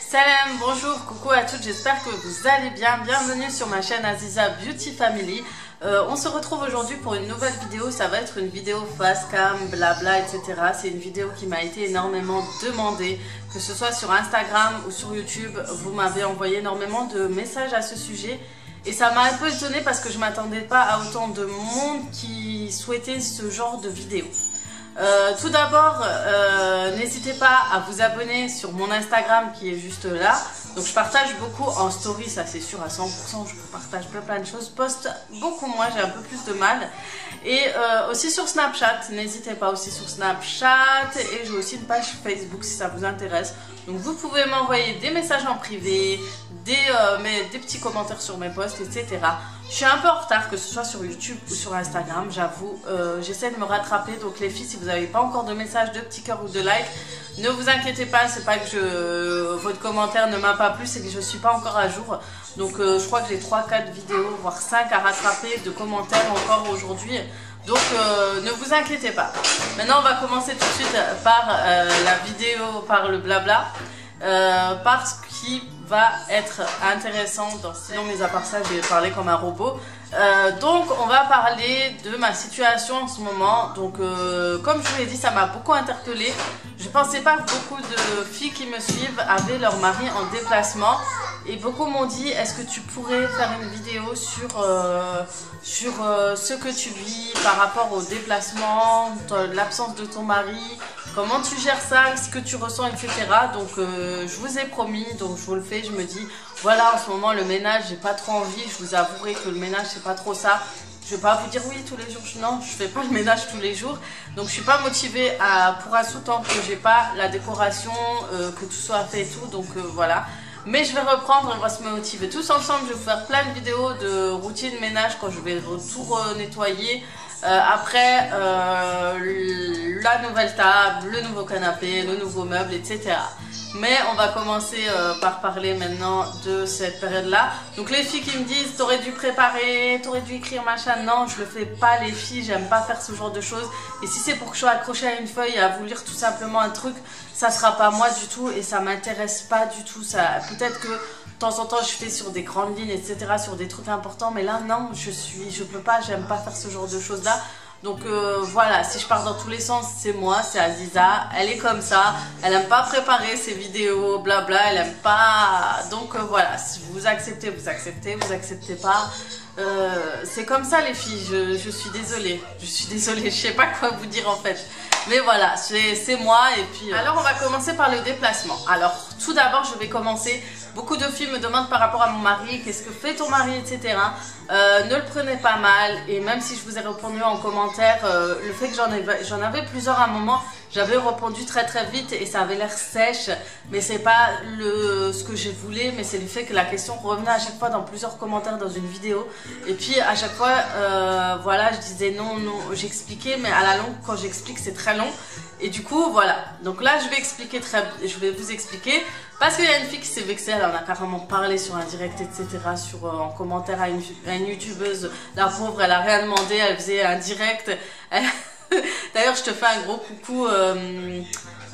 Salam, bonjour, coucou à toutes, j'espère que vous allez bien. Bienvenue sur ma chaîne Aziza Beauty Family. On se retrouve aujourd'hui pour une nouvelle vidéo. Ça va être une vidéo face cam, blabla, etc. C'est une vidéo qui m'a été énormément demandée, que ce soit sur Instagram ou sur YouTube. Vous m'avez envoyé énormément de messages à ce sujet. Et ça m'a un peu étonnée parce que je ne m'attendais pas à autant de monde qui souhaitait ce genre de vidéo. Tout d'abord, n'hésitez pas à vous abonner sur mon Instagram qui est juste là. Donc je partage beaucoup en story, ça c'est sûr à 100%, je partage plein de choses, poste beaucoup moins, j'ai un peu plus de mal. Et aussi sur Snapchat, n'hésitez pas aussi sur Snapchat, et j'ai aussi une page Facebook si ça vous intéresse. Donc vous pouvez m'envoyer des messages en privé, des petits commentaires sur mes posts, etc. Je suis un peu en retard, que ce soit sur YouTube ou sur Instagram, j'avoue. J'essaie de me rattraper, donc les filles, si vous n'avez pas encore de messages, de petits cœurs ou de likes, ne vous inquiétez pas, c'est pas que votre commentaire ne m'a pas plu, c'est que je ne suis pas encore à jour. Donc je crois que j'ai 3-4 vidéos, voire 5 à rattraper de commentaires encore aujourd'hui. Donc ne vous inquiétez pas. Maintenant on va commencer tout de suite par la vidéo, par le blabla. Par ce qui va être intéressant, sinon mis à part ça j'ai parlé comme un robot. Donc on va parler de ma situation en ce moment. Donc comme je vous l'ai dit, ça m'a beaucoup interpellée. Je pensais pas que beaucoup de filles qui me suivent avaient leur mari en déplacement. Et beaucoup m'ont dit, est-ce que tu pourrais faire une vidéo sur ce que tu vis par rapport au déplacement, l'absence de ton mari, comment tu gères ça, ce que tu ressens, etc. Donc je vous ai promis, donc je vous le fais, je me dis, voilà, en ce moment le ménage, j'ai pas trop envie, je vous avouerai que le ménage c'est pas trop ça. Je vais pas vous dire oui tous les jours, non, je fais pas le ménage tous les jours. Donc je suis pas motivée pour un sous-temps que j'ai pas la décoration, que tout soit fait et tout, donc voilà. Mais je vais reprendre, on va se motiver tous ensemble. Je vais vous faire plein de vidéos de routine ménage quand je vais tout nettoyer. Après, la nouvelle table, le nouveau canapé, le nouveau meuble, etc. Mais on va commencer par parler maintenant de cette période-là. Donc les filles qui me disent, t'aurais dû préparer, t'aurais dû écrire machin. Non, je le fais pas les filles, j'aime pas faire ce genre de choses. Et si c'est pour que je sois accrochée à une feuille et à vous lire tout simplement un truc, ça sera pas moi du tout et ça m'intéresse pas du tout. Peut-être que de temps en temps je fais sur des grandes lignes, etc., sur des trucs importants. Mais là non, je peux pas, j'aime pas faire ce genre de choses-là. Donc voilà, si je pars dans tous les sens, c'est moi, c'est Aziza, elle est comme ça, elle aime pas préparer ses vidéos, blabla, elle aime pas, donc voilà, si vous acceptez, vous acceptez, vous acceptez pas, c'est comme ça les filles, je suis désolée, je sais pas quoi vous dire en fait, mais voilà, c'est moi et puis... Alors on va commencer par le déplacement. Alors tout d'abord je vais commencer, beaucoup de filles me demandent par rapport à mon mari, qu'est-ce que fait ton mari, etc. Ne le prenez pas mal, et même si je vous ai répondu en commentaire, le fait que j'en avais plusieurs à un moment, j'avais répondu très vite et ça avait l'air sèche, mais c'est pas ce que je voulais, mais c'est le fait que la question revenait à chaque fois dans plusieurs commentaires dans une vidéo, et puis à chaque fois, voilà, je disais non, j'expliquais, mais à la longue, quand j'explique, c'est très long. Et du coup, voilà. Donc là, je vais vous expliquer. Parce qu'il y a une fille qui s'est vexée, elle en a carrément parlé sur un direct, etc. En commentaire à une youtubeuse. La pauvre, elle a rien demandé, elle faisait un direct. D'ailleurs, je te fais un gros coucou,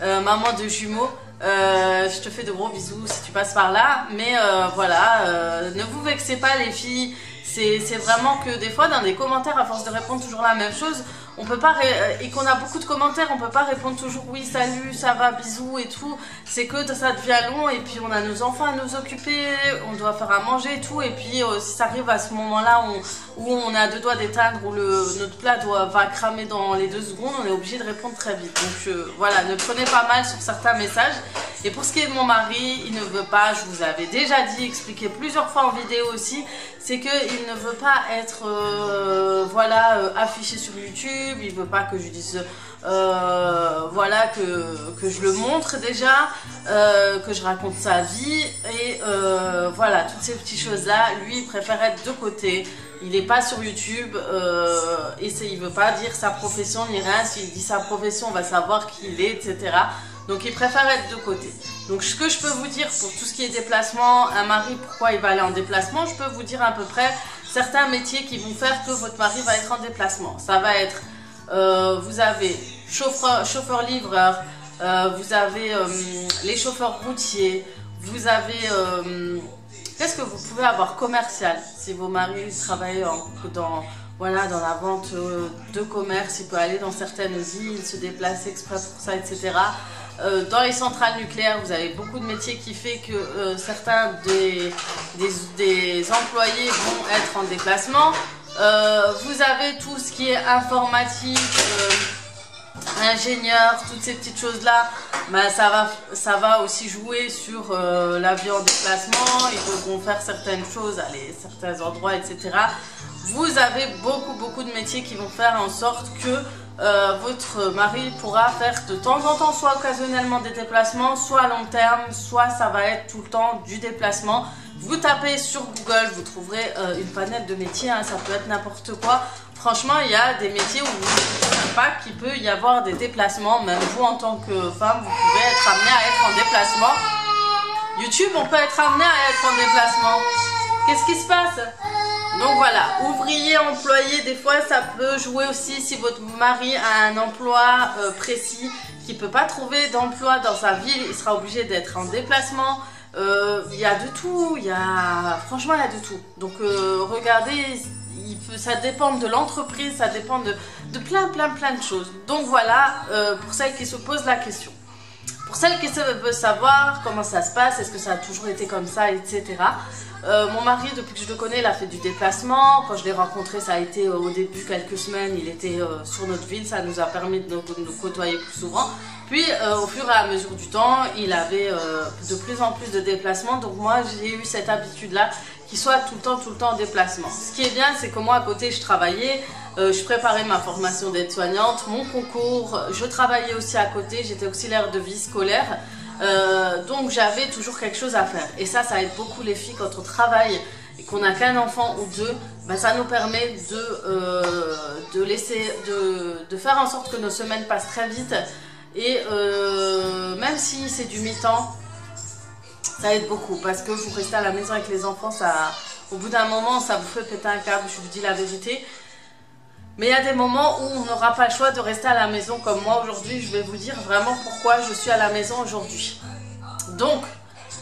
maman de jumeaux. Je te fais de gros bisous si tu passes par là. Mais voilà, ne vous vexez pas les filles. C'est vraiment que des fois, dans des commentaires, à force de répondre toujours la même chose, on peut pas, et qu'on a beaucoup de commentaires, on peut pas répondre toujours oui, salut, ça va, bisous et tout. C'est que ça devient long et puis on a nos enfants à nous occuper, on doit faire à manger et tout. Et puis si ça arrive à ce moment-là où on a deux doigts d'éteindre, où notre plat va cramer dans les 2 secondes, on est obligé de répondre très vite. Donc voilà, ne prenez pas mal sur certains messages. Et pour ce qui est de mon mari, il ne veut pas, je vous avais déjà dit, expliqué plusieurs fois en vidéo aussi, c'est qu'il ne veut pas être affiché sur YouTube, il veut pas que je dise voilà, que je le montre déjà, que je raconte sa vie, et voilà, toutes ces petites choses là, lui il préfère être de côté. Il n'est pas sur YouTube et il ne veut pas dire sa profession ni rien. S'il dit sa profession, on va savoir qui il est, etc. Donc il préfère être de côté. Donc ce que je peux vous dire pour tout ce qui est déplacement, un mari, pourquoi il va aller en déplacement, je peux vous dire à peu près certains métiers qui vont faire que votre mari va être en déplacement. Ça va être, vous avez chauffeur-livreur, vous avez les chauffeurs routiers, Vous avez... qu'est-ce que vous pouvez avoir commercial? Si vos maris travaillent voilà, dans la vente de commerce, il peut aller dans certaines villes, se déplacer exprès pour ça, etc. Dans les centrales nucléaires, vous avez beaucoup de métiers qui fait que certains des employés vont être en déplacement. Vous avez tout ce qui est informatique, ingénieur, toutes ces petites choses-là. Ben, ça va aussi jouer sur la vie en déplacement. Ils devront faire certaines choses, aller à certains endroits, etc. Vous avez beaucoup de métiers qui vont faire en sorte que votre mari pourra faire de temps en temps, soit occasionnellement des déplacements, soit à long terme, soit ça va être tout le temps du déplacement. Vous tapez sur Google, vous trouverez une panel de métiers, hein, ça peut être n'importe quoi. Franchement, il y a des métiers où vous ne savez pas qu'il peut y avoir des déplacements. Même vous, en tant que femme, vous pouvez être amené à être en déplacement. YouTube, on peut être amené à être en déplacement. Qu'est-ce qui se passe? Donc voilà, ouvrier, employé, des fois ça peut jouer aussi si votre mari a un emploi précis qui ne peut pas trouver d'emploi dans sa ville, il sera obligé d'être en déplacement. Il y a de tout, franchement il y a de tout. Donc regardez, ça dépend de l'entreprise, ça dépend de plein de choses. Donc voilà, pour celles qui se posent la question. Pour celles qui veulent savoir comment ça se passe, est-ce que ça a toujours été comme ça, etc. Mon mari, depuis que je le connais, il a fait du déplacement. Quand je l'ai rencontré, ça a été au début quelques semaines, il était sur notre ville, ça nous a permis de nous côtoyer plus souvent. Puis au fur et à mesure du temps, il avait de plus en plus de déplacements. Donc moi, j'ai eu cette habitude-là qu'il soit tout le temps en déplacement. Ce qui est bien, c'est que moi, à côté, je travaillais. Je préparais ma formation d'aide-soignante, mon concours, je travaillais aussi à côté, j'étais auxiliaire de vie scolaire, donc j'avais toujours quelque chose à faire. Et ça aide beaucoup les filles quand on travaille et qu'on n'a qu'un enfant ou deux, ben ça nous permet de faire en sorte que nos semaines passent très vite. Et même si c'est du mi-temps, ça aide beaucoup parce que vous restez à la maison avec les enfants, au bout d'un moment, ça vous fait péter un câble, je vous dis la vérité. Mais il y a des moments où on n'aura pas le choix de rester à la maison comme moi aujourd'hui. Je vais vous dire vraiment pourquoi je suis à la maison aujourd'hui. Donc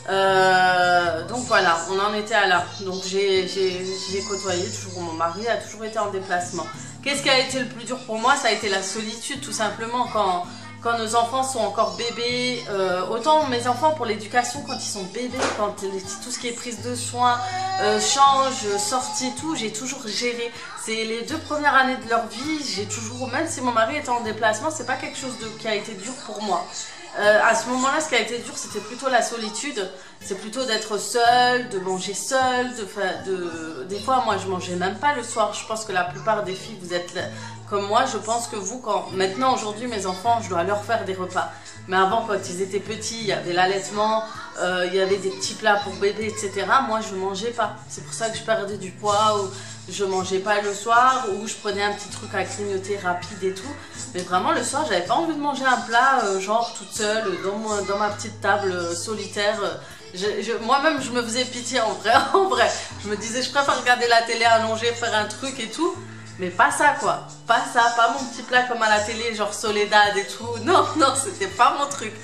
voilà, on en était à là. Donc j'ai côtoyé toujours mon mari, a toujours été en déplacement. Qu'est-ce qui a été le plus dur pour moi? Ça a été la solitude tout simplement quand nos enfants sont encore bébés, autant mes enfants pour l'éducation quand ils sont bébés, quand tout ce qui est prise de soins, change, sortie, tout, j'ai toujours géré. C'est les 2 premières années de leur vie, j'ai toujours, même si mon mari était en déplacement, c'est pas quelque chose qui a été dur pour moi. À ce moment-là, ce qui a été dur, c'était plutôt la solitude. C'est plutôt d'être seule, de manger seule, des fois, moi, je mangeais même pas le soir. Je pense que la plupart des filles, vous êtes comme moi. Je pense que vous, maintenant, aujourd'hui, mes enfants, je dois leur faire des repas. Mais avant, quand ils étaient petits, il y avait l'allaitement, il y avait des petits plats pour bébé, etc. Moi, je mangeais pas. C'est pour ça que je perdais du poids, ou je mangeais pas le soir, ou je prenais un petit truc à grignoter rapide et tout. Mais vraiment, le soir, j'avais pas envie de manger un plat, genre toute seule, dans ma petite table solitaire. Moi-même, je me faisais pitié en vrai, Je me disais, je préfère regarder la télé allongée, faire un truc et tout. Mais pas ça quoi, pas ça, pas mon petit plat comme à la télé, genre Soledad et tout. Non, c'était pas mon truc.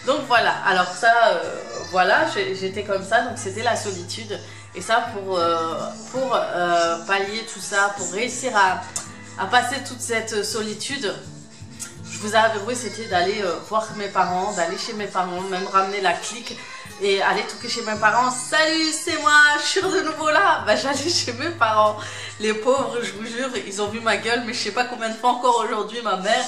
Donc voilà, alors ça, voilà, j'étais comme ça, donc c'était la solitude. Et ça, pour pallier tout ça, pour réussir à passer toute cette solitude, je vous ai avoué, c'était d'aller voir mes parents, d'aller chez mes parents, même ramener la clique et aller toquer chez mes parents. Salut, c'est moi, je suis de nouveau là. Bah, j'allais chez mes parents. Les pauvres, je vous jure, ils ont vu ma gueule, mais je sais pas combien de fois encore aujourd'hui, ma mère,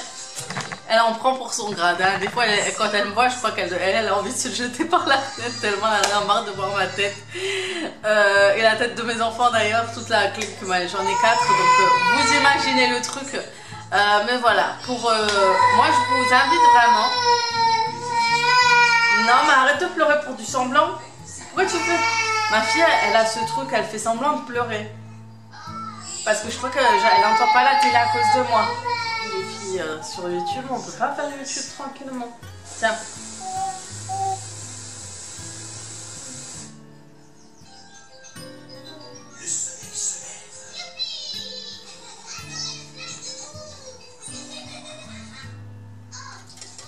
elle en prend pour son grade. Hein. Des fois, quand elle me voit, je crois qu'elle a envie de se jeter par la fenêtre tellement elle en a marre de voir ma tête. Et la tête de mes enfants d'ailleurs, toute la clique, j'en ai 4, donc vous imaginez le truc. Mais voilà, moi je vous invite vraiment. Non mais arrête de pleurer pour du semblant. Pourquoi tu fais? Ma fille elle a ce truc, elle fait semblant de pleurer. Parce que je crois qu'elle n'entend pas la télé à cause de moi. Les filles sur YouTube, on peut pas faire YouTube tranquillement. Tiens.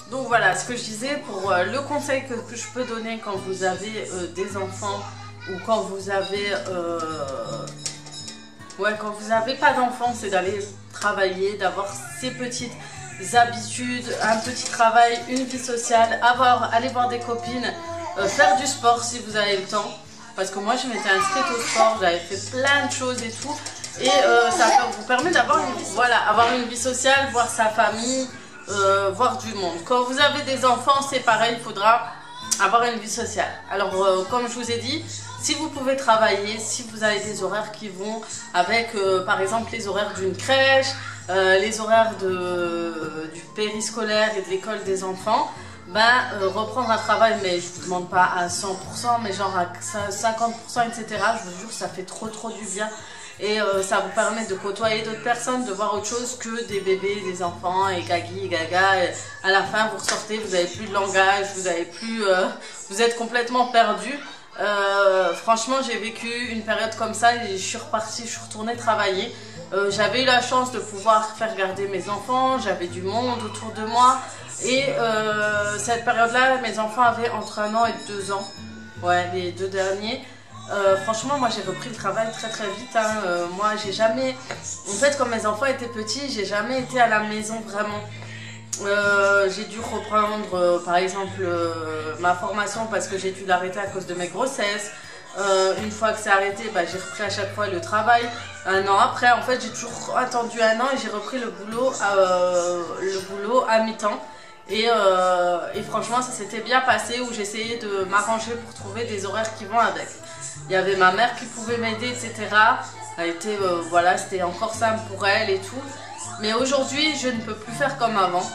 Donc voilà, ce que je disais, pour le conseil que je peux donner quand vous avez des enfants ou quand vous avez... quand vous n'avez pas d'enfants, c'est d'aller travailler, d'avoir ces petites habitudes, un petit travail, une vie sociale, aller voir des copines, faire du sport si vous avez le temps. Parce que moi je m'étais inscrite au sport, j'avais fait plein de choses et tout. Et ça vous permet d'avoir avoir une vie sociale, voir sa famille, voir du monde. Quand vous avez des enfants, c'est pareil, il faudra avoir une vie sociale. Alors comme je vous ai dit, si vous pouvez travailler, si vous avez des horaires qui vont avec par exemple les horaires d'une crèche, les horaires du périscolaire et de l'école des enfants, reprendre un travail, mais je vous demande pas à 100%, mais genre à 50%, etc. Je vous jure, ça fait trop du bien. Et ça vous permet de côtoyer d'autres personnes, de voir autre chose que des bébés, des enfants et gagui et gaga. Et à la fin, vous ressortez, vous n'avez plus de langage, vous êtes complètement perdu. Franchement, j'ai vécu une période comme ça et je suis repartie, je suis retournée travailler. J'avais eu la chance de pouvoir faire garder mes enfants, j'avais du monde autour de moi. Et cette période-là, mes enfants avaient entre 1 an et 2 ans. Ouais, les 2 derniers. Franchement, moi j'ai repris le travail très vite. Moi j'ai jamais... En fait, quand mes enfants étaient petits, j'ai jamais été à la maison vraiment. J'ai dû reprendre par exemple ma formation parce que j'ai dû l'arrêter à cause de mes grossesses. Une fois que c'est arrêté, j'ai repris à chaque fois le travail. 1 an après, en fait, j'ai toujours attendu 1 an et j'ai repris le boulot à mi-temps. Et franchement, ça s'était bien passé où j'essayais de m'arranger pour trouver des horaires qui vont avec. Il y avait ma mère qui pouvait m'aider, etc. C'était encore simple pour elle et tout. Mais aujourd'hui, je ne peux plus faire comme avant.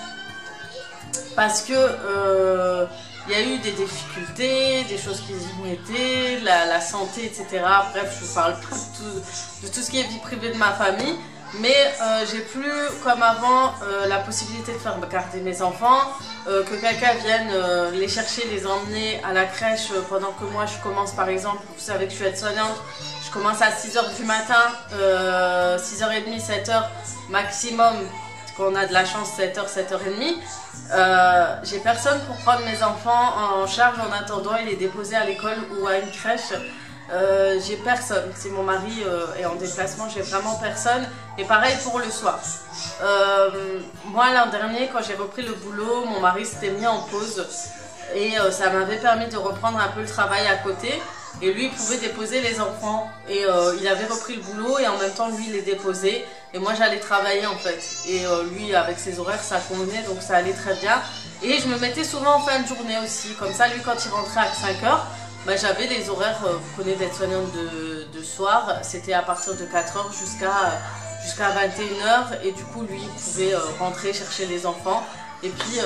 Parce que il y a eu des difficultés, des choses qui ont été, la santé, etc. Bref, je vous parle pas de tout ce qui est vie privée de ma famille. Mais j'ai plus comme avant la possibilité de faire garder mes enfants, que quelqu'un vienne les chercher, les emmener à la crèche pendant que moi je commence par exemple, vous savez que je suis aide-soignante, je commence à 6 h du matin, 6h30, 7h maximum, quand on a de la chance 7h, 7h30. J'ai personne pour prendre mes enfants en charge en attendant et les déposer à l'école ou à une crèche. J'ai personne, si mon mari est en déplacement, j'ai vraiment personne. Et pareil pour le soir. Moi l'an dernier, quand j'ai repris le boulot, mon mari s'était mis en pause et ça m'avait permis de reprendre un peu le travail à côté. Et lui il pouvait déposer les enfants et il avait repris le boulot et en même temps lui il les déposait et moi j'allais travailler en fait. Et lui avec ses horaires ça convenait, donc ça allait très bien. Et je me mettais souvent en fin de journée aussi, comme ça lui quand il rentrait à 5 h, j'avais des horaires, vous connaissez d'être-soignante de soir, c'était à partir de 4 h jusqu'à 21 h et du coup lui il pouvait rentrer chercher les enfants et puis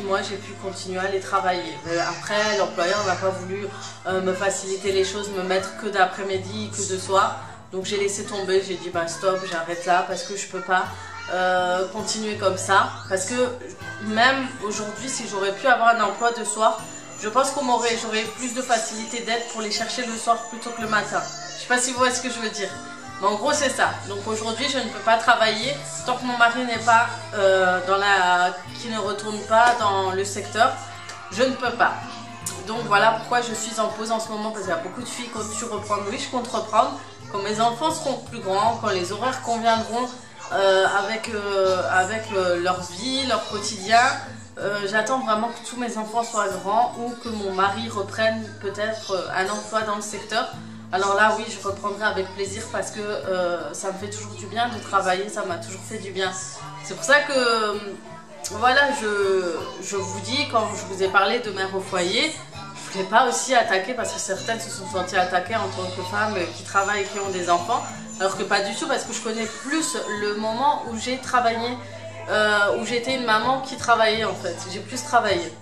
moi j'ai pu continuer à aller travailler. Mais après l'employeur n'a pas voulu me faciliter les choses, me mettre que d'après-midi, que de soir, donc j'ai laissé tomber, j'ai dit stop, j'arrête là parce que je peux pas continuer comme ça, parce que même aujourd'hui si j'aurais pu avoir un emploi de soir, je pense qu'on j'aurais plus de facilité d'aide pour les chercher le soir plutôt que le matin. Je sais pas si vous voyez ce que je veux dire. Mais en gros c'est ça. Donc aujourd'hui je ne peux pas travailler tant que mon mari n'est pas qui ne retourne pas dans le secteur. Je ne peux pas. Donc voilà pourquoi je suis en pause en ce moment, parce qu'il y a beaucoup de filles qui ont dû reprendre. Oui, je compte reprendre. Quand mes enfants seront plus grands, quand les horaires conviendront avec leur vie, leur quotidien. J'attends vraiment que tous mes enfants soient grands ou que mon mari reprenne peut-être un emploi dans le secteur. Alors là oui, je reprendrai avec plaisir parce que ça me fait toujours du bien de travailler, ça m'a toujours fait du bien. C'est pour ça que voilà, je vous dis, quand je vous ai parlé de mère au foyer, je ne voulais pas aussi attaquer parce que certaines se sont senties attaquées en tant que femmes qui travaillent et qui ont des enfants. Alors que pas du tout, parce que je connais plus le moment où j'ai travaillé. Où j'étais une maman qui travaillait en fait, j'ai plus travaillé.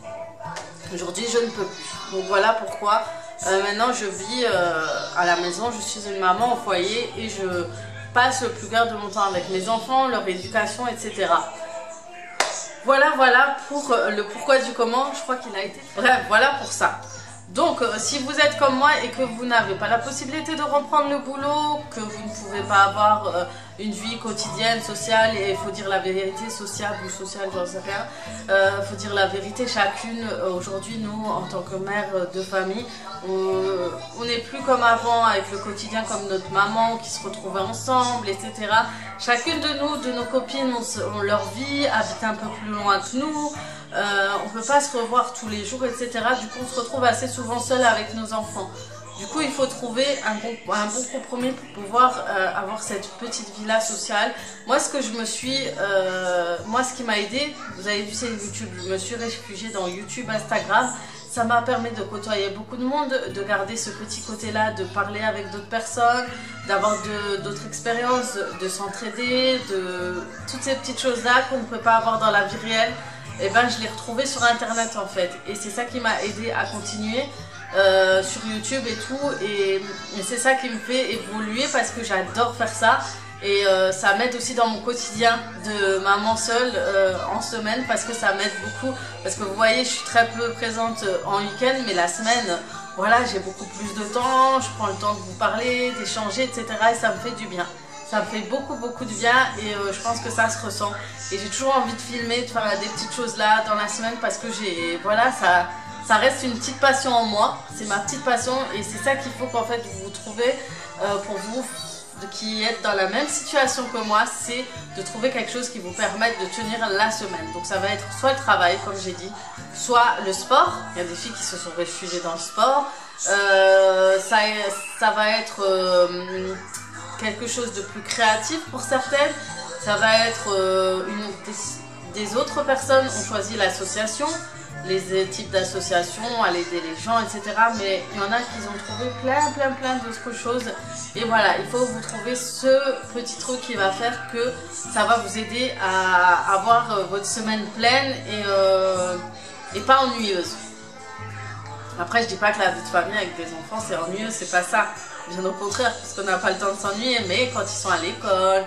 Aujourd'hui je ne peux plus, donc voilà pourquoi maintenant je vis à la maison, je suis une maman au foyer et je passe le plus clair de mon temps avec mes enfants, leur éducation, etc. Voilà pour le pourquoi du comment, je crois qu'il a été... Bref, voilà pour ça. Donc, si vous êtes comme moi et que vous n'avez pas la possibilité de reprendre le boulot, que vous ne pouvez pas avoir une vie quotidienne, sociale, et il faut dire la vérité, sociable ou sociale, j'en sais rien, il faut dire la vérité, chacune, aujourd'hui, nous, en tant que mère de famille, on n'est plus comme avant, avec le quotidien, comme notre maman, qui se retrouvait ensemble, etc. Chacune de nous, de nos copines, ont leur vie, habitent un peu plus loin que nous. On ne peut pas se revoir tous les jours, etc. Du coup, on se retrouve assez souvent seul avec nos enfants. Du coup, il faut trouver un bon compromis pour pouvoir avoir cette petite vie-là sociale. Moi, ce qui m'a aidé, vous avez vu, c'est YouTube. Je me suis réfugiée dans YouTube, Instagram. Ça m'a permis de côtoyer beaucoup de monde, de garder ce petit côté-là, de parler avec d'autres personnes, d'avoir d'autres expériences, de s'entraider, de toutes ces petites choses-là qu'on ne peut pas avoir dans la vie réelle. Et ben je l'ai retrouvé sur internet en fait, et c'est ça qui m'a aidé à continuer sur YouTube et tout, et c'est ça qui me fait évoluer parce que j'adore faire ça, et ça m'aide aussi dans mon quotidien de maman seule en semaine, parce que ça m'aide beaucoup, parce que vous voyez, je suis très peu présente en week-end, mais la semaine, voilà, j'ai beaucoup plus de temps, je prends le temps de vous parler, d'échanger, etc. et ça me fait du bien. Ça me fait beaucoup de bien, et je pense que ça se ressent. Et j'ai toujours envie de filmer, de faire des petites choses là dans la semaine, parce que voilà, ça reste une petite passion en moi. C'est ma petite passion, et c'est ça qu'il faut qu'en fait vous trouvez pour vous qui êtes dans la même situation que moi, c'est de trouver quelque chose qui vous permette de tenir la semaine. Donc ça va être soit le travail, comme j'ai dit, soit le sport. Il y a des filles qui se sont réfugiées dans le sport. Ça va être quelque chose de plus créatif pour certaines. Ça va être des autres personnes ont choisi l'association, les types d'associations, à aider les gens, etc. Mais il y en a qui ont trouvé plein d'autres choses. Et voilà, il faut vous trouver ce petit truc qui va faire que ça va vous aider à avoir votre semaine pleine et pas ennuyeuse. Après, je dis pas que la vie de famille avec des enfants c'est ennuyeux, c'est pas ça. Bien au contraire, parce qu'on n'a pas le temps de s'ennuyer, mais quand ils sont à l'école,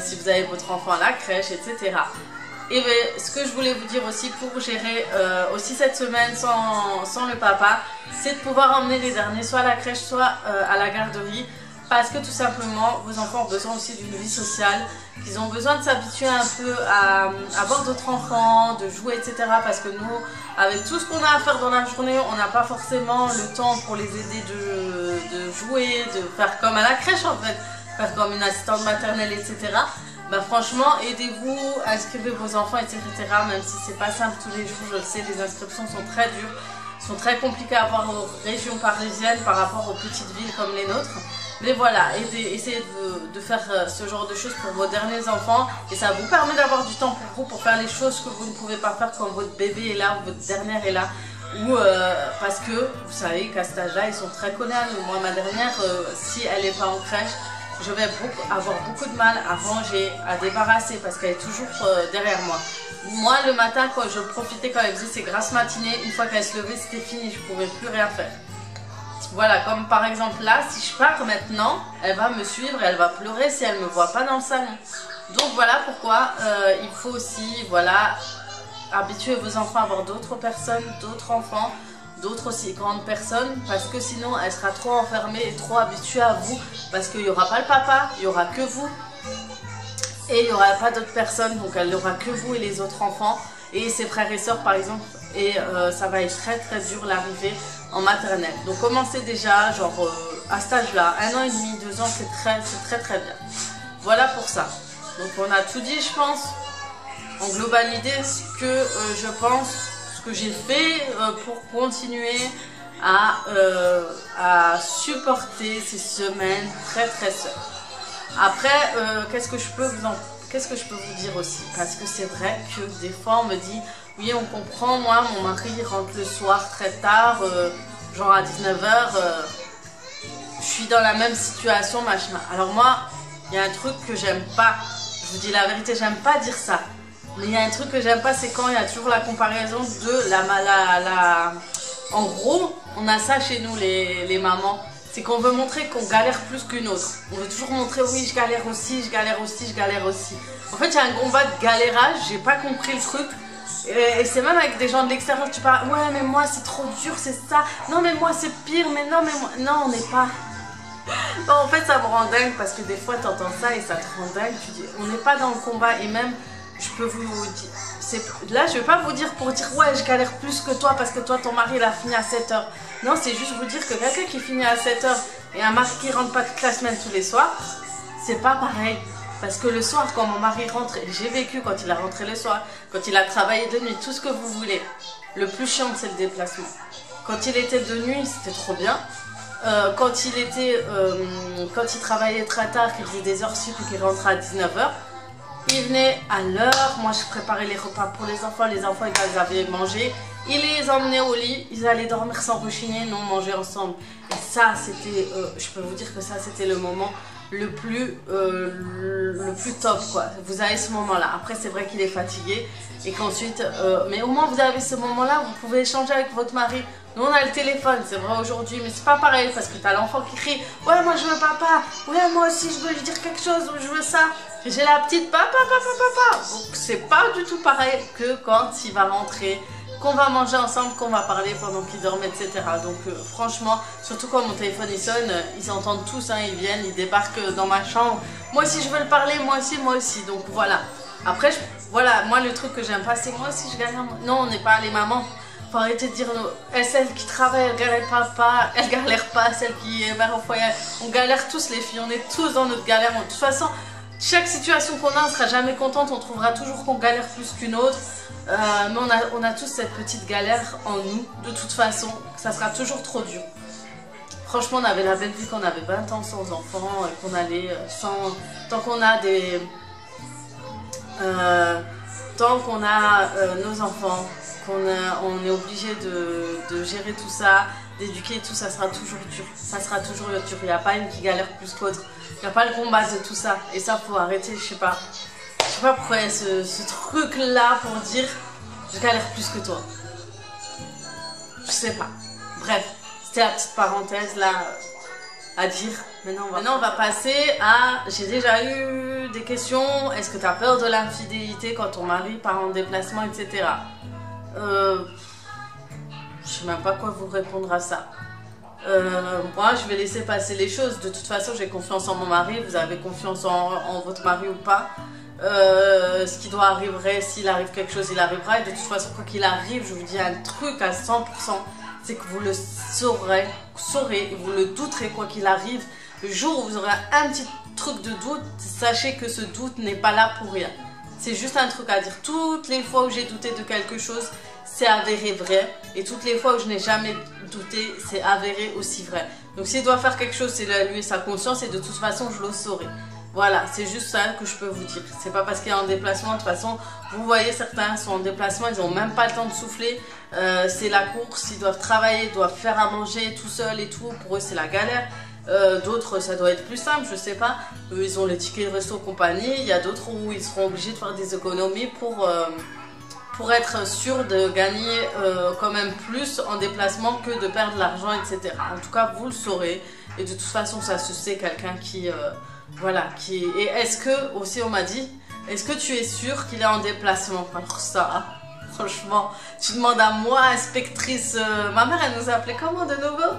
si vous avez votre enfant à la crèche, etc. Et bien, ce que je voulais vous dire aussi pour gérer aussi cette semaine sans le papa, c'est de pouvoir emmener les derniers soit à la crèche, soit à la garderie, parce que tout simplement, vos enfants ont besoin aussi d'une vie sociale, qu'ils ont besoin de s'habituer un peu à avoir d'autres enfants, de jouer, etc. Parce que nous, avec tout ce qu'on a à faire dans la journée, on n'a pas forcément le temps pour les aider de jouer, de faire comme à la crèche en fait, faire comme une assistante maternelle, etc. Bah franchement, aidez-vous, inscrivez vos enfants, etc. Même si c'est pas simple tous les jours, je le sais, les inscriptions sont très dures, sont très compliquées à avoir aux régions parisiennes par rapport aux petites villes comme les nôtres. Mais voilà, essayez de faire ce genre de choses pour vos derniers enfants, et ça vous permet d'avoir du temps pour vous, pour faire les choses que vous ne pouvez pas faire quand votre bébé est là, ou votre dernière est là. Ou parce que vous savez qu'à cet âge-là, ils sont très connards. Moi, ma dernière, si elle n'est pas en crèche, je vais avoir beaucoup de mal à ranger, à débarrasser, parce qu'elle est toujours derrière moi. Moi, le matin, quand je profitais, quand elle faisait ses grasses matinées, une fois qu'elle se levait, c'était fini, je ne pouvais plus rien faire. Voilà, comme par exemple là, si je pars maintenant, elle va me suivre et elle va pleurer si elle ne me voit pas dans le salon. Donc voilà pourquoi il faut aussi, voilà, habituer vos enfants à avoir d'autres personnes, d'autres enfants, d'autres aussi grandes personnes, parce que sinon elle sera trop enfermée et trop habituée à vous, parce qu'il n'y aura pas le papa, il n'y aura que vous, et il n'y aura pas d'autres personnes, donc elle n'aura que vous et les autres enfants, et ses frères et sœurs par exemple, et ça va être très dur l'arrivée en maternelle. Donc commencez déjà, genre à cet âge-là, 1 an et demi, 2 ans, c'est très bien. Voilà pour ça. Donc on a tout dit, je pense, en globalité, ce que je pense, ce que j'ai fait pour continuer à supporter ces semaines très seule. Après, qu'est-ce que je peux vous dire aussi? Parce que c'est vrai que des fois on me dit, oui on comprend, moi mon mari rentre le soir très tard, genre à 19 h, je suis dans la même situation, machin. Alors moi, il y a un truc que j'aime pas, je vous dis la vérité, j'aime pas dire ça. Mais il y a un truc que j'aime pas, c'est quand il y a toujours la comparaison de En gros, on a ça chez nous les mamans. C'est qu'on veut montrer qu'on galère plus qu'une autre. On veut toujours montrer, oui, je galère aussi, je galère aussi, je galère aussi. En fait, il y a un combat de galérage, j'ai pas compris le truc. Et c'est même avec des gens de l'extérieur, tu parles, ouais mais moi c'est trop dur, c'est ça, non mais moi c'est pire, mais non mais moi, non on n'est pas... Bon, en fait ça me rend dingue parce que des fois tu entends ça et ça te rend dingue, tu dis on n'est pas dans le combat et même je peux vous dire, là je vais pas vous dire pour dire ouais je galère plus que toi parce que toi ton mari il a fini à 7 h. Non c'est juste vous dire que quelqu'un qui finit à 7 h et un mari qui rentre pas toute la semaine tous les soirs, c'est pas pareil. Parce que le soir, quand mon mari rentre, et j'ai vécu quand il a rentré le soir, quand il a travaillé de nuit, tout ce que vous voulez, le plus chiant c'est le déplacement. Quand il était de nuit, c'était trop bien. Quand il travaillait très tard, qu'il faisait des heures sup et qu'il rentrait à 19 h, il venait à l'heure. Moi, je préparais les repas pour les enfants ils avaient mangé. Il les emmenait au lit, ils allaient dormir sans rechigner, non, manger ensemble. Et ça, c'était, je peux vous dire que ça, c'était le moment le plus top quoi. Vous avez ce moment là, après c'est vrai qu'il est fatigué et qu'ensuite mais au moins vous avez ce moment là, vous pouvez échanger avec votre mari. Nous on a le téléphone, c'est vrai aujourd'hui, mais c'est pas pareil parce que t'as l'enfant qui crie ouais moi je veux papa, ouais moi aussi je veux lui dire quelque chose ou je veux ça, j'ai la petite papa. Donc c'est pas du tout pareil que quand il va rentrer, qu'on va manger ensemble, qu'on va parler pendant qu'ils dorment, etc. Donc franchement, surtout quand mon téléphone il sonne, ils entendent tous, hein, ils viennent, ils débarquent dans ma chambre. Moi aussi je veux le parler, moi aussi. Donc voilà. Après, voilà, moi le truc que j'aime pas, c'est moi aussi je galère. Non, on n'est pas les mamans. Faut arrêter de dire, celle qui travaille, elle galère pas, elle galère pas, celle qui est mère au foyer. On galère tous les filles, on est tous dans notre galère. De toute façon, chaque situation qu'on a, on sera jamais contente, on trouvera toujours qu'on galère plus qu'une autre. Mais on a tous cette petite galère en nous, de toute façon, ça sera toujours trop dur. Franchement, on avait la belle vie qu'on avait 20 ans sans enfants, qu'on allait sans... Tant qu'on a des... tant qu'on a nos enfants, on est obligé de gérer tout ça, d'éduquer tout, ça sera toujours dur. Ça sera toujours dur, il n'y a pas une qui galère plus qu'autre. Il n'y a pas le combat de tout ça. Et ça, faut arrêter, je sais pas. Je sais pas pourquoi il y a ce truc là pour dire je galère plus que toi. Je sais pas. Bref, c'était la petite parenthèse là à dire. Maintenant on va passer à... J'ai déjà eu des questions. Est-ce que tu as peur de l'infidélité quand ton mari part en déplacement, etc. Je sais même pas quoi vous répondre à ça. Moi je vais laisser passer les choses. De toute façon j'ai confiance en mon mari. Vous avez confiance en votre mari ou pas. Ce qui doit arriver, s'il arrive quelque chose, il arrivera. Et de toute façon, quoi qu'il arrive, je vous dis un truc à 100%, c'est que vous le saurez et vous le douterez quoi qu'il arrive. Le jour où vous aurez un petit truc de doute, sachez que ce doute n'est pas là pour rien. C'est juste un truc à dire. Toutes les fois où j'ai douté de quelque chose, c'est avéré vrai. Et toutes les fois où je n'ai jamais douté, c'est avéré aussi vrai. Donc s'il doit faire quelque chose, c'est lui et sa conscience. Et de toute façon, je le saurai. Voilà, c'est juste ça que je peux vous dire. C'est pas parce qu'il est en déplacement, de toute façon, vous voyez, certains sont en déplacement, ils n'ont même pas le temps de souffler. C'est la course, ils doivent travailler, ils doivent faire à manger tout seuls et tout. Pour eux, c'est la galère. D'autres, ça doit être plus simple, je sais pas. Eux, ils ont les tickets de resto compagnie. Il y a d'autres où ils seront obligés de faire des économies pour être sûr de gagner quand même plus en déplacement que de perdre l'argent, etc. En tout cas, vous le saurez. Et de toute façon, ça se sait, quelqu'un qui... voilà, et est-ce que, aussi on m'a dit, est-ce que tu es sûre qu'il est en déplacement? Alors ça, franchement, tu demandes à moi, inspectrice, ma mère elle nous a appelé comment de nouveau?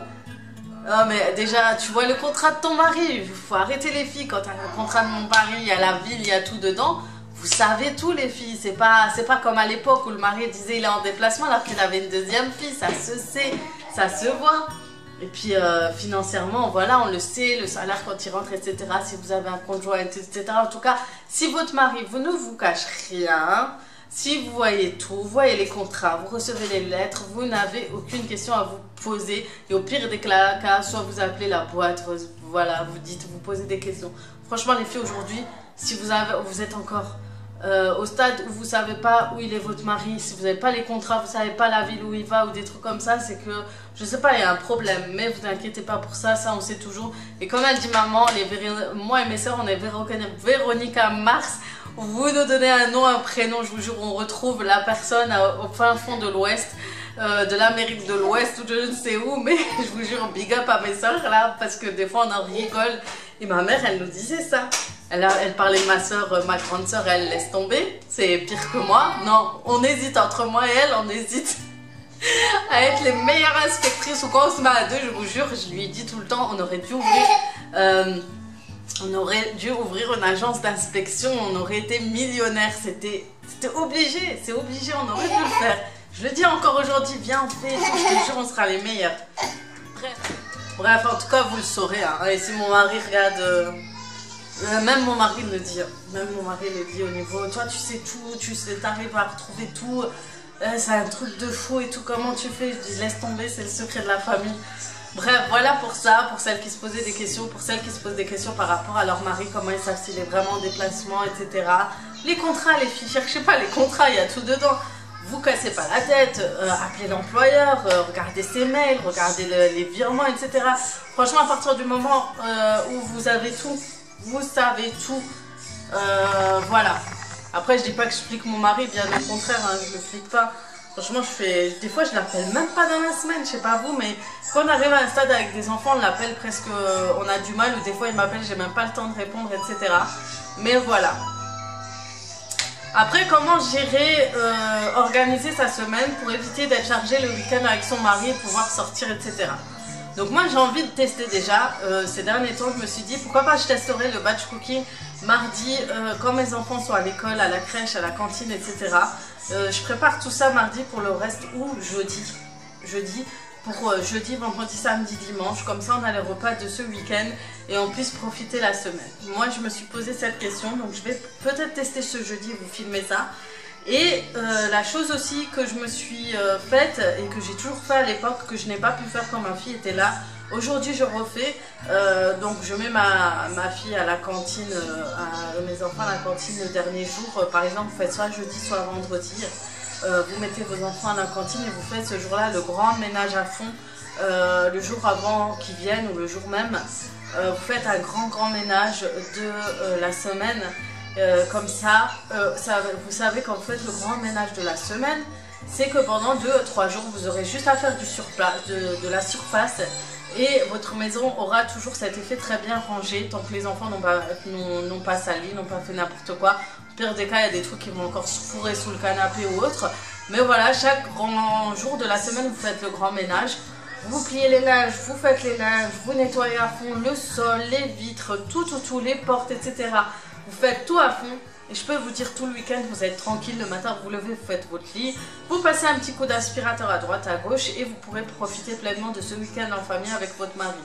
Ah mais déjà, tu vois le contrat de ton mari, il faut arrêter les filles, quand tu as le contrat de mon mari, il y a la ville, il y a tout dedans, vous savez tout les filles, c'est pas comme à l'époque où le mari disait il est en déplacement alors qu'il avait une deuxième fille, ça se sait, ça se voit. Et puis financièrement, voilà, on le sait, le salaire quand il rentre, etc. Si vous avez un conjoint, etc. En tout cas, si votre mari, vous ne vous cache rien, si vous voyez tout, vous voyez les contrats, vous recevez les lettres, vous n'avez aucune question à vous poser. Et au pire des cas, soit vous appelez la boîte, voilà, vous posez des questions. Franchement, les filles, aujourd'hui, si vous êtes encore... au stade où vous ne savez pas où il est votre mari, si vous n'avez pas les contrats, vous ne savez pas la ville où il va ou des trucs comme ça, c'est que, je sais pas, il y a un problème. Mais vous inquiétez pas pour ça, ça on sait toujours. Et comme elle dit maman, moi et mes soeurs, on est Véronica Mars. Vous nous donnez un nom, un prénom, je vous jure, on retrouve la personne au fin fond de l'Ouest, de l'Amérique de l'Ouest ou je ne sais où. Mais je vous jure, big up à mes soeurs là, parce que des fois on en rigole. Et ma mère, elle nous disait ça. Elle parlait de ma soeur, ma grande soeur, elle laisse tomber. C'est pire que moi. Non, on hésite entre moi et elle, on hésite à être les meilleures inspectrices. Ou quand on se met à deux, je vous jure, je lui dis tout le temps, on aurait dû ouvrir une agence d'inspection, on aurait été millionnaire. C'était obligé, c'est obligé, on aurait pu le faire. Je le dis encore aujourd'hui, viens, on fait, je te jure, on sera les meilleurs. Bref, en tout cas, vous le saurez. Hein. Et si mon mari regarde... même mon mari le dit. Même mon mari le dit au niveau... Toi, tu sais tout, tu sais, t'arrives à retrouver tout. C'est un truc de fou et tout. Comment tu fais? Je dis, laisse tomber, c'est le secret de la famille. Bref, voilà pour ça, pour celles qui se posaient des questions, pour celles qui se posent des questions par rapport à leur mari, comment ils savent s'il est vraiment en déplacement, etc. Les contrats, les filles, cherchez pas les contrats, il y a tout dedans. Vous cassez pas la tête, appelez l'employeur, regardez ses mails, regardez les virements, etc. Franchement, à partir du moment où vous avez tout, vous savez tout, voilà. Après, je dis pas que je flique mon mari, bien au contraire, hein, je le flique pas. Franchement, des fois, je l'appelle même pas dans la semaine, je sais pas vous, mais quand on arrive à un stade avec des enfants, on l'appelle presque, on a du mal, ou des fois, il m'appelle, j'ai même pas le temps de répondre, etc. Mais voilà. Après, comment gérer, organiser sa semaine pour éviter d'être chargé le week-end avec son mari et pouvoir sortir, etc. Donc moi, j'ai envie de tester déjà. Ces derniers temps, je me suis dit, pourquoi pas je testerai le batch cooking mardi, quand mes enfants sont à l'école, à la crèche, à la cantine, etc. Je prépare tout ça mardi pour le reste, ou jeudi. Pour jeudi, vendredi, samedi, dimanche. Comme ça, on a les repas de ce week-end et on puisse profiter la semaine. Moi, je me suis posé cette question, donc je vais peut-être tester ce jeudi, vous filmer ça. Et la chose aussi que je me suis faite et que j'ai toujours fait à l'époque, que je n'ai pas pu faire quand ma fille était là, aujourd'hui je refais. Donc je mets ma fille à la cantine, mes enfants à la cantine le dernier jour. Par exemple, vous faites soit jeudi, soit vendredi. Vous mettez vos enfants à la cantine et vous faites ce jour-là le grand ménage à fond. Le jour avant qu'ils viennent ou le jour même, vous faites un grand ménage de la semaine. Comme ça, vous savez qu'en fait le grand ménage de la semaine, c'est que pendant 2-3 jours, vous aurez juste à faire de la surface et votre maison aura toujours cet effet très bien rangé tant que les enfants n'ont pas sali, n'ont pas fait n'importe quoi. Au pire des cas, il y a des trucs qui vont encore se fourrer sous le canapé ou autre. Mais voilà, chaque grand jour de la semaine, vous faites le grand ménage. Vous pliez les linges, vous faites les linges, vous nettoyez à fond le sol, les vitres, tout, les portes, etc. Vous faites tout à fond. Et je peux vous dire, tout le week-end, vous êtes tranquille. Le matin, vous vous levez, vous faites votre lit. Vous passez un petit coup d'aspirateur à droite, à gauche. Et vous pourrez profiter pleinement de ce week-end en famille avec votre mari.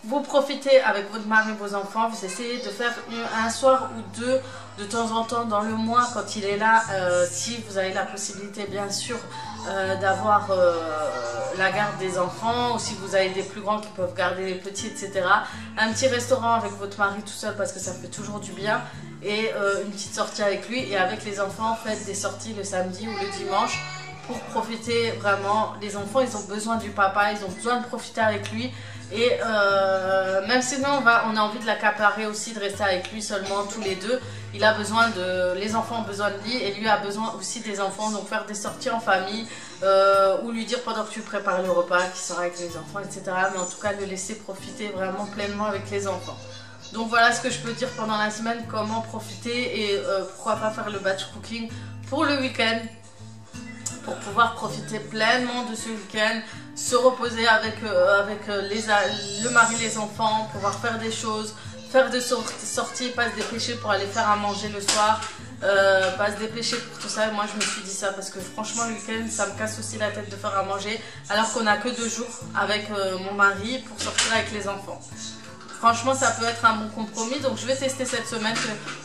Vous profitez avec votre mari, vos enfants. Vous essayez de faire un soir ou deux de temps en temps dans le mois quand il est là. Si vous avez la possibilité, bien sûr, d'avoir la garde des enfants. Ou si vous avez des plus grands qui peuvent garder les petits, etc. Un petit restaurant avec votre mari tout seul parce que ça fait toujours du bien. Et une petite sortie avec lui. Et avec les enfants, faites des sorties le samedi ou le dimanche pour profiter vraiment. Les enfants, ils ont besoin du papa, ils ont besoin de profiter avec lui. Et même si nous, on a envie de l'accaparer aussi, de rester avec lui seulement tous les deux, il a besoin les enfants ont besoin de lui et lui a besoin aussi des enfants. Donc faire des sorties en famille ou lui dire pendant que tu prépares le repas qu'il sera avec les enfants, etc. Mais en tout cas, le laisser profiter vraiment pleinement avec les enfants. Donc voilà ce que je peux dire pendant la semaine, comment profiter et pourquoi pas faire le batch cooking pour le week-end. Pour pouvoir profiter pleinement de ce week-end, se reposer avec le mari, les enfants, pouvoir faire des choses, faire des sorties, pas se dépêcher pour aller faire à manger le soir, pas se dépêcher pour tout ça. Et moi je me suis dit ça parce que franchement le week-end ça me casse aussi la tête de faire à manger alors qu'on n'a que 2 jours avec mon mari pour sortir avec les enfants. Franchement, ça peut être un bon compromis. Donc, je vais tester cette semaine,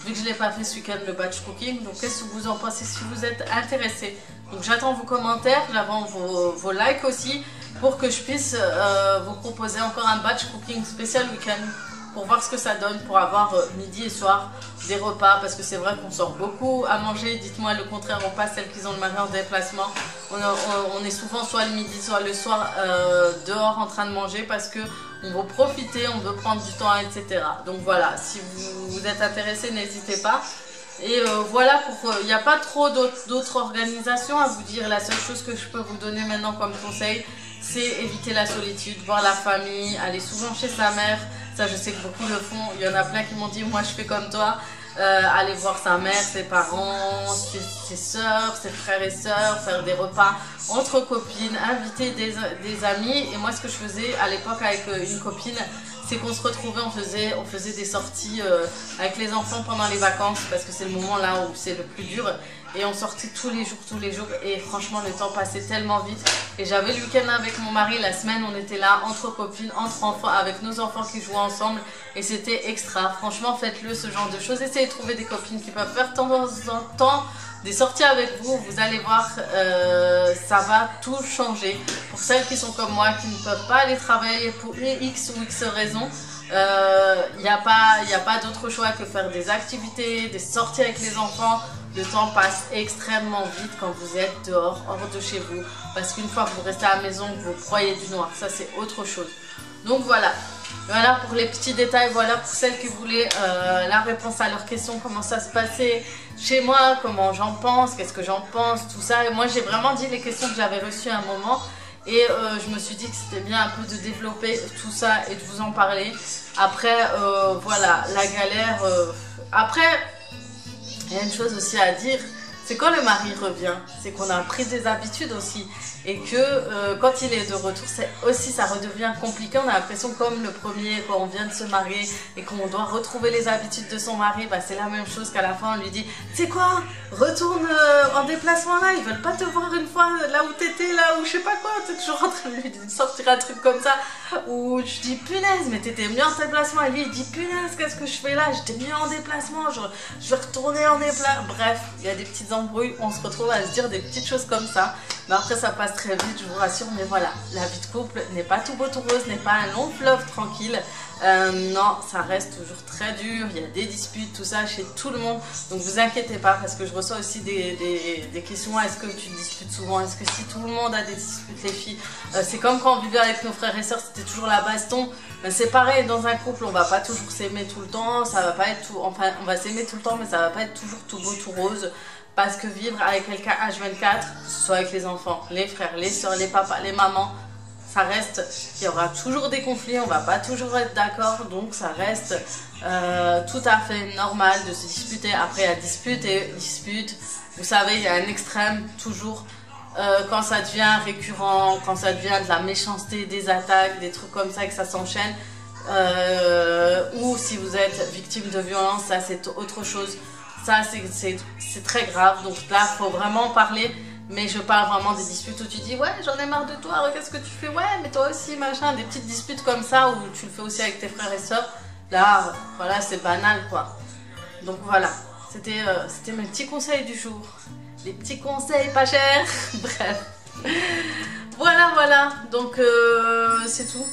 vu que je ne l'ai pas fait ce week-end, le batch cooking. Donc, qu'est-ce que vous en pensez si vous êtes intéressés? Donc, j'attends vos commentaires, j'attends vos likes aussi, pour que je puisse vous proposer encore un batch cooking spécial week-end. Pour voir ce que ça donne, pour avoir midi et soir des repas. Parce que c'est vrai qu'on sort beaucoup à manger. Dites-moi le contraire, on passe celles qui ont le mari en déplacement. On est souvent soit le midi, soit le soir dehors en train de manger parce que on veut profiter, on veut prendre du temps, etc. Donc voilà, si vous êtes intéressé, n'hésitez pas. Et voilà, il n'y a pas trop d'autres organisations à vous dire. La seule chose que je peux vous donner maintenant comme conseil, c'est éviter la solitude, voir la famille, aller souvent chez sa mère. Ça, je sais que beaucoup le font. Il y en a plein qui m'ont dit, moi je fais comme toi. Aller voir sa mère, ses parents, ses soeurs, ses frères et sœurs, faire des repas entre copines, inviter des amis. Et moi, ce que je faisais à l'époque avec une copine, c'est qu'on se retrouvait, on faisait des sorties avec les enfants pendant les vacances, parce que c'est le moment là où c'est le plus dur. Et on sortait tous les jours, et franchement le temps passait tellement vite. Et j'avais le week-end avec mon mari, la semaine on était là entre copines, entre enfants, avec nos enfants qui jouaient ensemble, et c'était extra. Franchement, faites-le, ce genre de choses. Essayez de trouver des copines qui peuvent faire de temps en temps des sorties avec vous. Vous allez voir, ça va tout changer. Pour celles qui sont comme moi, qui ne peuvent pas aller travailler pour X ou X raisons, il n'y a pas d'autre choix que faire des activités, des sorties avec les enfants. Le temps passe extrêmement vite quand vous êtes dehors, hors de chez vous. Parce qu'une fois que vous restez à la maison, que vous broyez du noir, ça c'est autre chose. Donc voilà. Voilà pour les petits détails. Voilà pour celles qui voulaient la réponse à leurs questions. Comment ça se passait chez moi, comment j'en pense, qu'est-ce que j'en pense, tout ça. Et moi j'ai vraiment dit les questions que j'avais reçues à un moment. Et je me suis dit que c'était bien un peu de développer tout ça et de vous en parler. Après, voilà, la galère. Après, il y a une chose aussi à dire, c'est quand le mari revient, c'est qu'on a pris des habitudes aussi. Et que quand il est de retour, ça redevient compliqué. On a l'impression comme le premier, quand on vient de se marier et qu'on doit retrouver les habitudes de son mari, bah, c'est la même chose qu'à la fin on lui dit, tu sais quoi, retourne en déplacement là, ils veulent pas te voir une fois là où t'étais, là où je sais pas quoi, t'es toujours en train de lui sortir un truc comme ça. Ou je dis, punaise, mais t'étais mieux en déplacement. Et lui il dit, punaise, qu'est-ce que je fais là, j'étais mieux en déplacement, je vais retourner en déplacement. Bref, il y a des petites embrouilles, on se retrouve à se dire des petites choses comme ça. Mais après ça passe très vite, je vous rassure, mais voilà, la vie de couple n'est pas tout beau tout rose, n'est pas un long fleuve tranquille. Non, ça reste toujours très dur, il y a des disputes, tout ça chez tout le monde. Donc vous inquiétez pas, parce que je reçois aussi des questions, est-ce que tu disputes souvent, est-ce que si tout le monde a des disputes les filles, c'est comme quand on vivait avec nos frères et sœurs, c'était toujours la baston. Ben, c'est pareil, dans un couple on va pas toujours s'aimer tout le temps, ça va pas être tout, enfin on va s'aimer tout le temps, mais ça va pas être toujours tout beau tout rose. Parce que vivre avec quelqu'un H24, que ce soit avec les enfants, les frères, les soeurs, les papas, les mamans, ça reste, il y aura toujours des conflits, on va pas toujours être d'accord, donc ça reste tout à fait normal de se disputer. Après, il y a dispute et dispute, vous savez, il y a un extrême toujours, quand ça devient récurrent, quand ça devient de la méchanceté, des attaques, des trucs comme ça et que ça s'enchaîne, ou si vous êtes victime de violence, ça c'est autre chose. Ça, c'est très grave. Donc là, il faut vraiment parler. Mais je parle vraiment des disputes où tu dis, ouais, j'en ai marre de toi, qu'est-ce que tu fais? Ouais, mais toi aussi, machin. Des petites disputes comme ça où tu le fais aussi avec tes frères et sœurs. Là, voilà, c'est banal, quoi. Donc voilà, c'était mes petits conseils du jour. Les petits conseils pas chers. Bref. Voilà. Donc, c'est tout.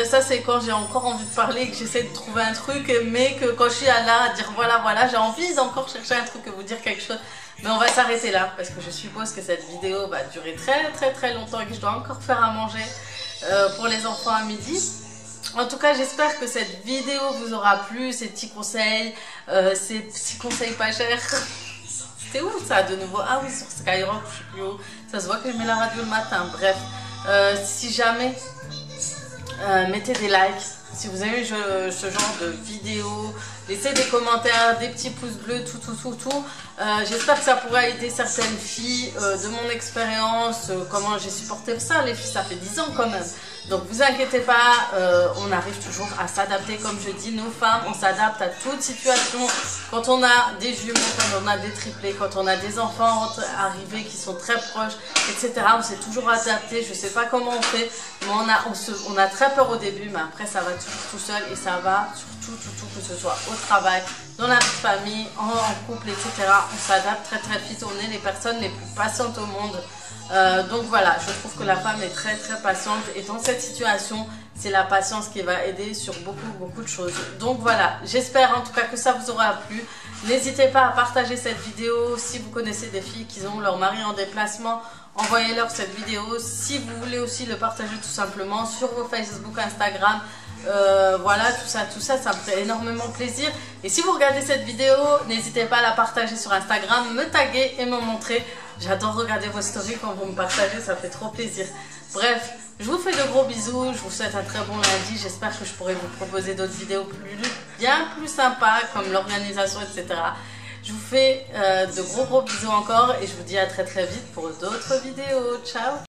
Ça c'est quand j'ai encore envie de parler, que j'essaie de trouver un truc, mais que quand je suis là à dire voilà, j'ai envie d'encore chercher un truc et vous dire quelque chose. Mais on va s'arrêter là, parce que je suppose que cette vidéo va durer très longtemps et que je dois encore faire à manger pour les enfants à midi. En tout cas, j'espère que cette vidéo vous aura plu, ces petits conseils pas chers. C'était où ça de nouveau? Ah oui, sur Skyrock, je sais plus où. Ça se voit que je mets la radio le matin. Bref, si jamais... mettez des likes si vous avez ce genre de vidéo, laissez des commentaires, des petits pouces bleus, tout. J'espère que ça pourra aider certaines filles de mon expérience, comment j'ai supporté ça. Les filles, ça fait 10 ans quand même. Donc vous inquiétez pas, on arrive toujours à s'adapter. Comme je dis, nos femmes, on s'adapte à toute situation. Quand on a des jumeaux, quand on a des triplés, quand on a des enfants arrivés qui sont très proches, etc. On s'est toujours adapté. Je sais pas comment on fait, mais on a très peur au début, mais après ça va tout seul et ça va sur tout, que ce soit au travail, dans la vie de famille, en couple, etc. On s'adapte très vite. On est les personnes les plus patientes au monde. Donc voilà, je trouve que la femme est très patiente et dans cette situation, c'est la patience qui va aider sur beaucoup de choses. Donc voilà, j'espère en tout cas que ça vous aura plu. N'hésitez pas à partager cette vidéo si vous connaissez des filles qui ont leur mari en déplacement. Envoyez-leur cette vidéo. Si vous voulez aussi le partager tout simplement sur vos Facebook, Instagram, voilà, tout ça me fait énormément plaisir. Et si vous regardez cette vidéo, n'hésitez pas à la partager sur Instagram, me taguer et me montrer. J'adore regarder vos stories quand vous me partagez, ça fait trop plaisir. Bref, je vous fais de gros bisous, je vous souhaite un très bon lundi. J'espère que je pourrai vous proposer d'autres vidéos bien plus sympas comme l'organisation, etc. Je vous fais de gros bisous encore et je vous dis à très vite pour d'autres vidéos. Ciao!